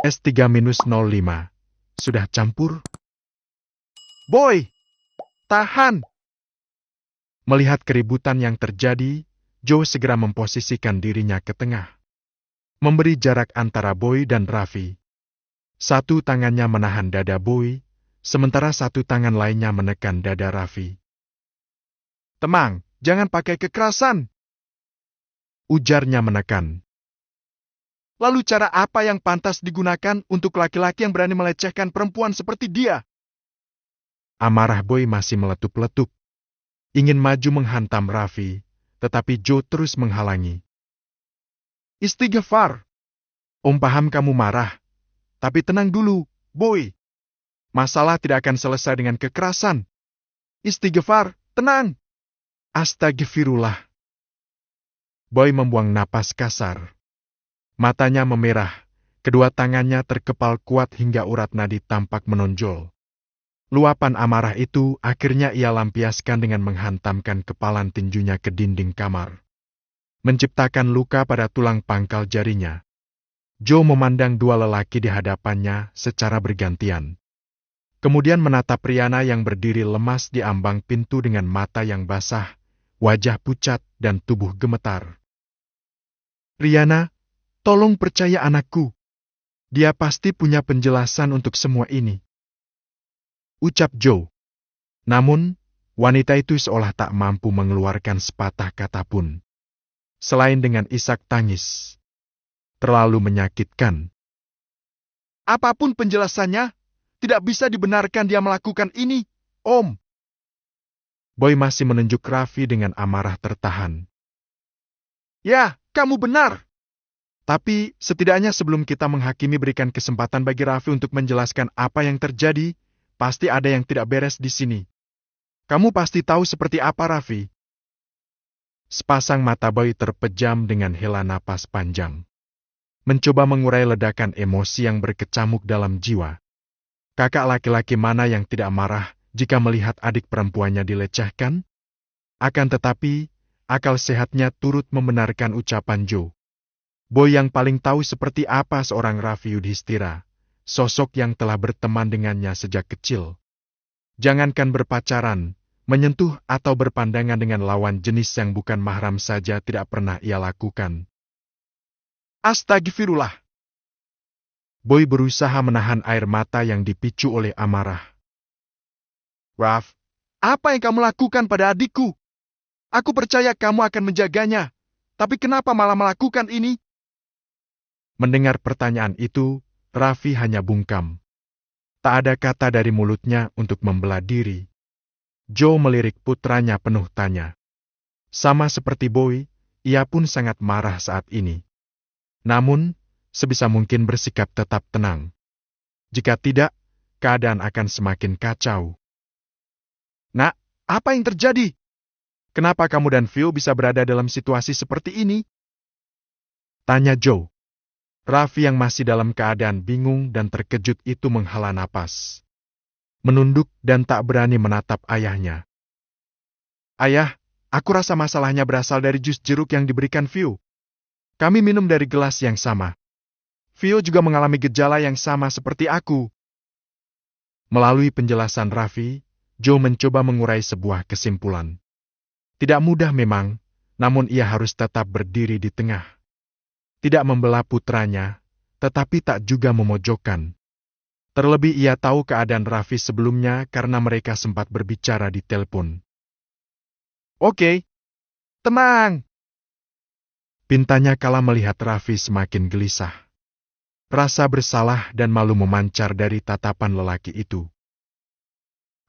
S3-05. Sudah campur? Boy! Tahan! Melihat keributan yang terjadi, Joe segera memposisikan dirinya ke tengah. Memberi jarak antara Boy dan Raffi. Satu tangannya menahan dada Boy, sementara satu tangan lainnya menekan dada Raffi. Tenang, jangan pakai kekerasan! Ujarnya menekan. Lalu cara apa yang pantas digunakan untuk laki-laki yang berani melecehkan perempuan seperti dia? Amarah Boy masih meletup-letup. Ingin maju menghantam Raffi, tetapi Joe terus menghalangi. Istighfar. Om paham kamu marah. Tapi tenang dulu, Boy. Masalah tidak akan selesai dengan kekerasan. Istighfar, tenang. Astagfirullah. Boy membuang napas kasar. Matanya memerah, kedua tangannya terkepal kuat hingga urat nadi tampak menonjol. Luapan amarah itu akhirnya ia lampiaskan dengan menghantamkan kepalan tinjunya ke dinding kamar, menciptakan luka pada tulang pangkal jarinya. Joe memandang dua lelaki di hadapannya secara bergantian. Kemudian menatap Riana yang berdiri lemas di ambang pintu dengan mata yang basah, wajah pucat dan tubuh gemetar. Riana, tolong percaya anakku. Dia pasti punya penjelasan untuk semua ini. Ucap Joe. Namun, wanita itu seolah tak mampu mengeluarkan sepatah kata pun. Selain dengan isak tangis. Terlalu menyakitkan. Apapun penjelasannya, tidak bisa dibenarkan dia melakukan ini, Om. Boy masih menunjuk Raffi dengan amarah tertahan. Ya, kamu benar. Tapi, setidaknya sebelum kita menghakimi berikan kesempatan bagi Raffi untuk menjelaskan apa yang terjadi, pasti ada yang tidak beres di sini. Kamu pasti tahu seperti apa, Raffi. Sepasang mata Boy terpejam dengan hela napas panjang. Mencoba mengurai ledakan emosi yang berkecamuk dalam jiwa. Kakak laki-laki mana yang tidak marah jika melihat adik perempuannya dilecehkan? Akan tetapi, akal sehatnya turut membenarkan ucapan Joe. Boy yang paling tahu seperti apa seorang Raffi Yudhistira, sosok yang telah berteman dengannya sejak kecil. Jangankan berpacaran, menyentuh atau berpandangan dengan lawan jenis yang bukan mahram saja tidak pernah ia lakukan. Astagfirullah. Boy berusaha menahan air mata yang dipicu oleh amarah. Raff, apa yang kamu lakukan pada adikku? Aku percaya kamu akan menjaganya, tapi kenapa malah melakukan ini? Mendengar pertanyaan itu, Raffi hanya bungkam. Tak ada kata dari mulutnya untuk membela diri. Joe melirik putranya penuh tanya. Sama seperti Boy, ia pun sangat marah saat ini. Namun, sebisa mungkin bersikap tetap tenang. Jika tidak, keadaan akan semakin kacau. Nak, apa yang terjadi? Kenapa kamu dan Phil bisa berada dalam situasi seperti ini? Tanya Joe. Raffi yang masih dalam keadaan bingung dan terkejut itu menghela napas. Menunduk dan tak berani menatap ayahnya. Ayah, aku rasa masalahnya berasal dari jus jeruk yang diberikan Phil. Kami minum dari gelas yang sama. Phil juga mengalami gejala yang sama seperti aku. Melalui penjelasan Raffi, Joe mencoba mengurai sebuah kesimpulan. Tidak mudah memang, namun ia harus tetap berdiri di tengah. Tidak membela putranya, tetapi tak juga memojokkan. Terlebih ia tahu keadaan Raffi sebelumnya karena mereka sempat berbicara di telepon. Oke, tenang. Pintanya kala melihat Raffi semakin gelisah. Rasa bersalah dan malu memancar dari tatapan lelaki itu.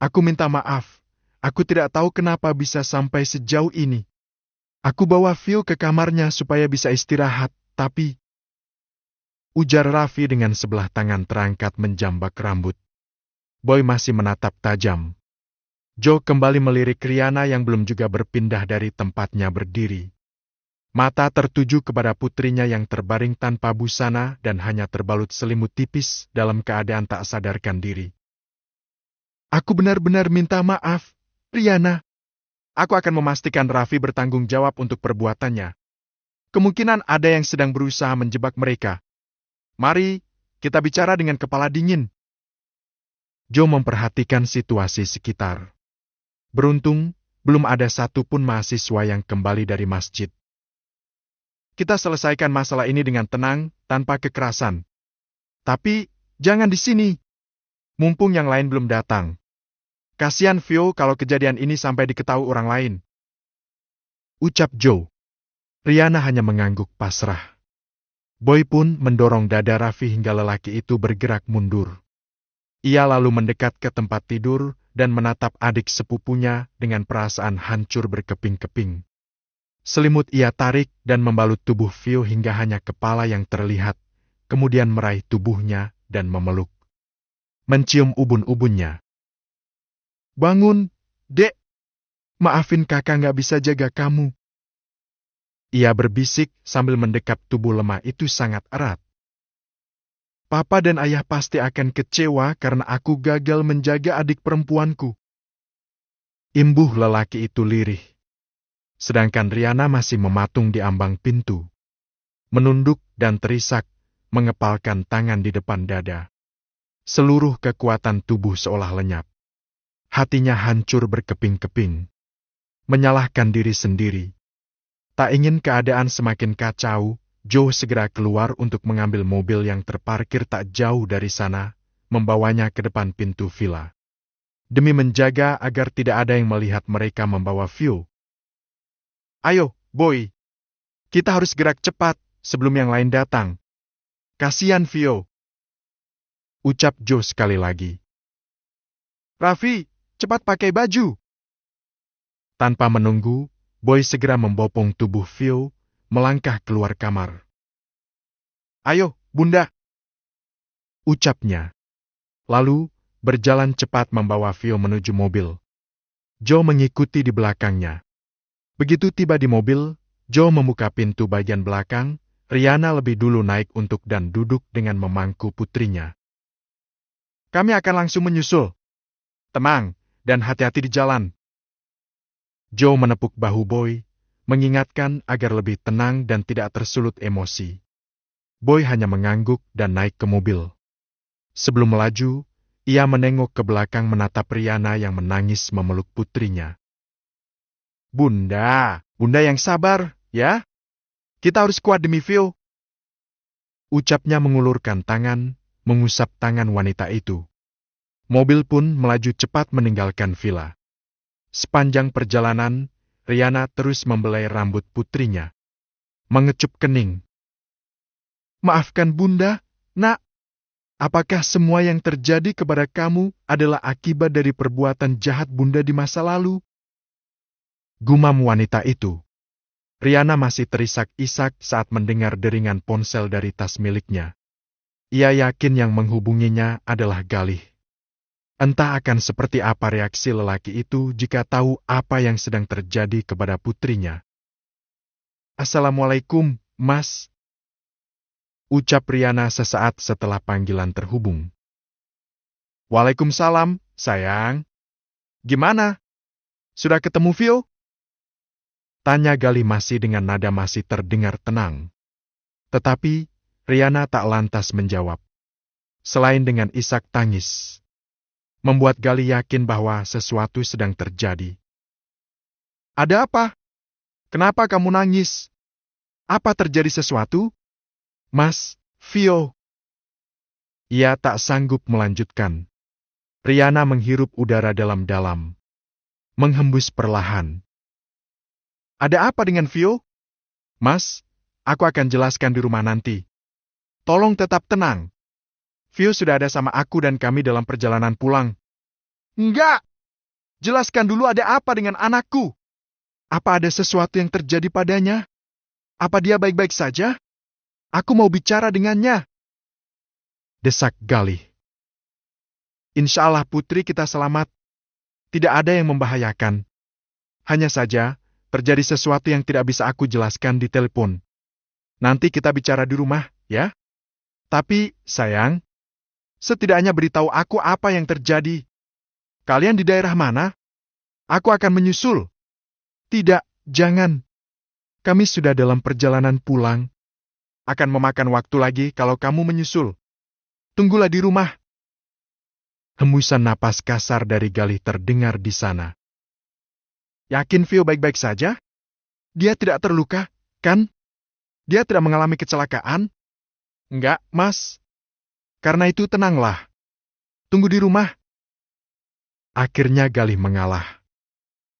Aku minta maaf, aku tidak tahu kenapa bisa sampai sejauh ini. Aku bawa Phil ke kamarnya supaya bisa istirahat, tapi... Ujar Raffi dengan sebelah tangan terangkat menjambak rambut. Boy masih menatap tajam. Joe kembali melirik Riana yang belum juga berpindah dari tempatnya berdiri. Mata tertuju kepada putrinya yang terbaring tanpa busana dan hanya terbalut selimut tipis dalam keadaan tak sadarkan diri. Aku benar-benar minta maaf, Riana. Aku akan memastikan Raffi bertanggung jawab untuk perbuatannya. Kemungkinan ada yang sedang berusaha menjebak mereka. Mari, kita bicara dengan kepala dingin. Joe memperhatikan situasi sekitar. Beruntung, belum ada satupun mahasiswa yang kembali dari masjid. Kita selesaikan masalah ini dengan tenang, tanpa kekerasan. Tapi, jangan di sini. Mumpung yang lain belum datang. Kasihan Vio kalau kejadian ini sampai diketahui orang lain. Ucap Joe. Rihanna hanya mengangguk pasrah. Boy pun mendorong dada Raffi hingga lelaki itu bergerak mundur. Ia lalu mendekat ke tempat tidur dan menatap adik sepupunya dengan perasaan hancur berkeping-keping. Selimut ia tarik dan membalut tubuh Vio hingga hanya kepala yang terlihat, kemudian meraih tubuhnya dan memeluk. Mencium ubun-ubunnya. Bangun, Dek. Maafin kakak nggak bisa jaga kamu. Ia berbisik sambil mendekap tubuh lemah itu sangat erat. Papa dan ayah pasti akan kecewa karena aku gagal menjaga adik perempuanku. Imbuh lelaki itu lirih. Sedangkan Rihanna masih mematung di ambang pintu. Menunduk dan terisak, mengepalkan tangan di depan dada. Seluruh kekuatan tubuh seolah lenyap. Hatinya hancur berkeping-keping. Menyalahkan diri sendiri. Tak ingin keadaan semakin kacau, Joe segera keluar untuk mengambil mobil yang terparkir tak jauh dari sana, membawanya ke depan pintu villa. Demi menjaga agar tidak ada yang melihat mereka membawa Vio. Ayo, Boy. Kita harus gerak cepat sebelum yang lain datang. Kasihan Vio. Ucap Joe sekali lagi. Raffi, cepat pakai baju. Tanpa menunggu, Boy segera membopong tubuh Vio, melangkah keluar kamar. Ayo, Bunda. Ucapnya. Lalu, berjalan cepat membawa Vio menuju mobil. Joe mengikuti di belakangnya. Begitu tiba di mobil, Joe membuka pintu bagian belakang, Rihanna lebih dulu naik untuk dan duduk dengan memangku putrinya. Kami akan langsung menyusul. Tenang, dan hati-hati di jalan. Joe menepuk bahu Boy, mengingatkan agar lebih tenang dan tidak tersulut emosi. Boy hanya mengangguk dan naik ke mobil. Sebelum melaju, ia menengok ke belakang menatap Rihanna yang menangis memeluk putrinya. Bunda yang sabar, ya. Kita harus kuat demi Vio. Ucapnya mengulurkan tangan, mengusap tangan wanita itu. Mobil pun melaju cepat meninggalkan villa. Sepanjang perjalanan, Rihanna terus membelai rambut putrinya. Mengecup kening. Maafkan Bunda, Nak. Apakah semua yang terjadi kepada kamu adalah akibat dari perbuatan jahat Bunda di masa lalu? Gumam wanita itu. Rihanna masih terisak-isak saat mendengar deringan ponsel dari tas miliknya. Ia yakin yang menghubunginya adalah Galih. Entah akan seperti apa reaksi lelaki itu jika tahu apa yang sedang terjadi kepada putrinya. Assalamualaikum, Mas. Ucap Rihanna sesaat setelah panggilan terhubung. Waalaikumsalam, sayang. Gimana? Sudah ketemu Vio? Tanya Galih masih dengan nada masih terdengar tenang. Tetapi, Rihanna tak lantas menjawab. Selain dengan isak tangis. Membuat Galih yakin bahwa sesuatu sedang terjadi. Ada apa? Kenapa kamu nangis? Apa terjadi sesuatu? Mas, Vio. Ia tak sanggup melanjutkan. Rihanna menghirup udara dalam-dalam. Menghembus perlahan. Ada apa dengan Vio? Mas, aku akan jelaskan di rumah nanti. Tolong tetap tenang. Vio sudah ada sama aku dan kami dalam perjalanan pulang. Enggak! Jelaskan dulu ada apa dengan anakku. Apa ada sesuatu yang terjadi padanya? Apa dia baik-baik saja? Aku mau bicara dengannya. Desak Galih. Insya Allah putri kita selamat. Tidak ada yang membahayakan. Hanya saja, terjadi sesuatu yang tidak bisa aku jelaskan di telepon. Nanti kita bicara di rumah, ya? Tapi, sayang, setidaknya beritahu aku apa yang terjadi. Kalian di daerah mana? Aku akan menyusul. Tidak, jangan. Kami sudah dalam perjalanan pulang. Akan memakan waktu lagi kalau kamu menyusul. Tunggulah di rumah. Hembusan napas kasar dari Galih terdengar di sana. Yakin Vio baik-baik saja? Dia tidak terluka, kan? Dia tidak mengalami kecelakaan? Enggak, Mas. Karena itu tenanglah. Tunggu di rumah. Akhirnya Galih mengalah.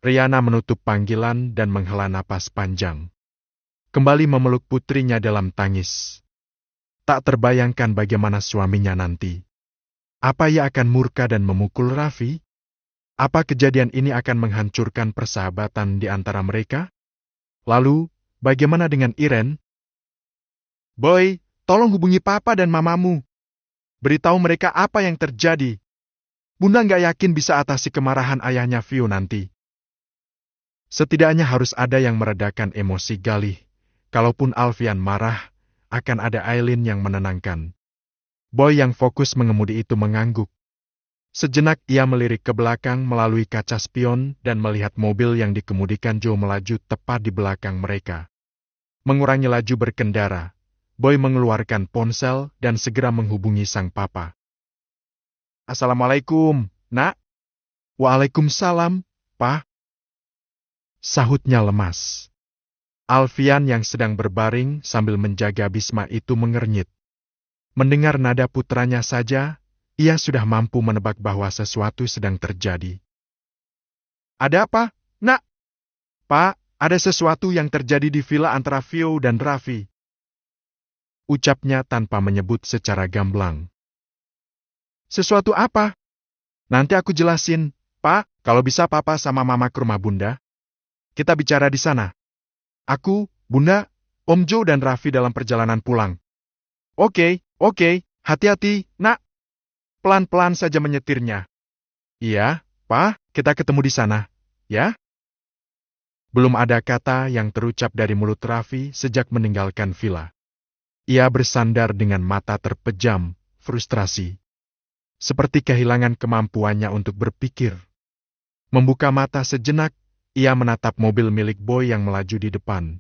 Riana menutup panggilan dan menghela napas panjang. Kembali memeluk putrinya dalam tangis. Tak terbayangkan bagaimana suaminya nanti. Apa ia akan murka dan memukul Raffi? Apa kejadian ini akan menghancurkan persahabatan di antara mereka? Lalu, bagaimana dengan Iren? Boy, tolong hubungi papa dan mamamu. Beritahu mereka apa yang terjadi. Bunda nggak yakin bisa atasi kemarahan ayahnya Vio nanti. Setidaknya harus ada yang meredakan emosi Galih. Kalaupun Alfian marah, akan ada Aileen yang menenangkan. Boy yang fokus mengemudi itu mengangguk. Sejenak ia melirik ke belakang melalui kaca spion dan melihat mobil yang dikemudikan Joe melaju tepat di belakang mereka. Mengurangi laju berkendara, Boy mengeluarkan ponsel dan segera menghubungi sang papa. Assalamualaikum, Nak. Waalaikumsalam, Pak. Sahutnya lemas. Alfian yang sedang berbaring sambil menjaga Bisma itu mengernyit. Mendengar nada putranya saja, ia sudah mampu menebak bahwa sesuatu sedang terjadi. Ada apa, Nak? Pak, ada sesuatu yang terjadi di villa antara Vio dan Raffi. Ucapnya tanpa menyebut secara gamblang. Sesuatu apa? Nanti aku jelasin, Pak. Kalau bisa papa sama mama ke rumah bunda. Kita bicara di sana. Aku, bunda, Om Joe dan Raffi dalam perjalanan pulang. Oke, hati-hati, Nak. Pelan-pelan saja menyetirnya. Iya, Pak, kita ketemu di sana, ya? Belum ada kata yang terucap dari mulut Raffi sejak meninggalkan villa. Ia bersandar dengan mata terpejam, frustrasi. Seperti kehilangan kemampuannya untuk berpikir. Membuka mata sejenak, ia menatap mobil milik Boy yang melaju di depan.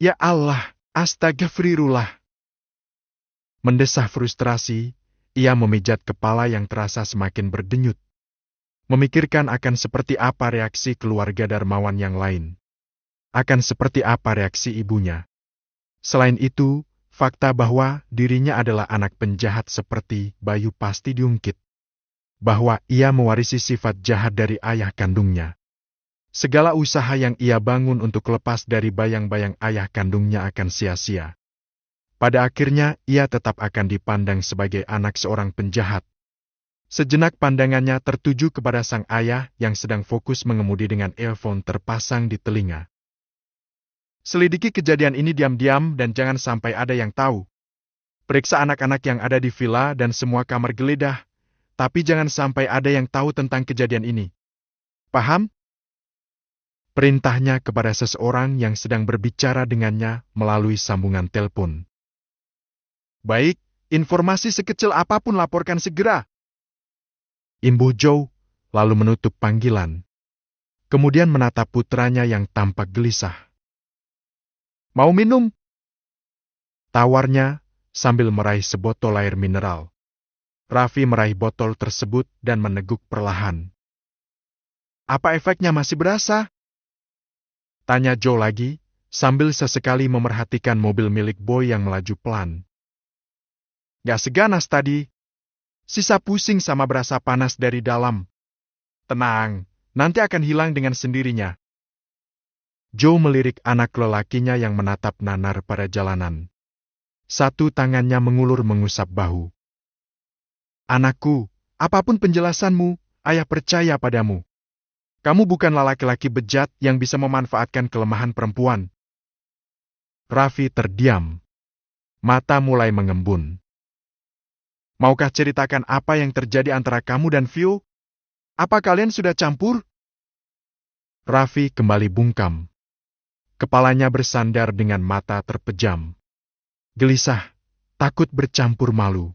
Ya Allah, astagfirullah. Mendesah frustrasi, ia memijat kepala yang terasa semakin berdenyut. Memikirkan akan seperti apa reaksi keluarga Darmawan yang lain. Akan seperti apa reaksi ibunya. Selain itu, fakta bahwa dirinya adalah anak penjahat seperti Bayu pasti diungkit. Bahwa ia mewarisi sifat jahat dari ayah kandungnya. Segala usaha yang ia bangun untuk lepas dari bayang-bayang ayah kandungnya akan sia-sia. Pada akhirnya, ia tetap akan dipandang sebagai anak seorang penjahat. Sejenak pandangannya tertuju kepada sang ayah yang sedang fokus mengemudi dengan earphone terpasang di telinga. Selidiki kejadian ini diam-diam dan jangan sampai ada yang tahu. Periksa anak-anak yang ada di villa dan semua kamar geledah, tapi jangan sampai ada yang tahu tentang kejadian ini. Paham? Perintahnya kepada seseorang yang sedang berbicara dengannya melalui sambungan telepon. Baik, informasi sekecil apapun laporkan segera. Imbuh Joe, lalu menutup panggilan. Kemudian menatap putranya yang tampak gelisah. Mau minum? Tawarnya sambil meraih sebotol air mineral. Raffi meraih botol tersebut dan meneguk perlahan. Apa efeknya masih berasa? Tanya Joe lagi, sambil sesekali memerhatikan mobil milik Boy yang melaju pelan. Gak seganas tadi. Sisa pusing sama berasa panas dari dalam. Tenang, nanti akan hilang dengan sendirinya. Joe melirik anak lelakinya yang menatap nanar pada jalanan. Satu tangannya mengulur mengusap bahu. Anakku, apapun penjelasanmu, ayah percaya padamu. Kamu bukanlah laki-laki bejat yang bisa memanfaatkan kelemahan perempuan. Raffi terdiam. Mata mulai mengembun. Maukah ceritakan apa yang terjadi antara kamu dan Vio? Apa kalian sudah campur? Raffi kembali bungkam. Kepalanya bersandar dengan mata terpejam. Gelisah, takut bercampur malu.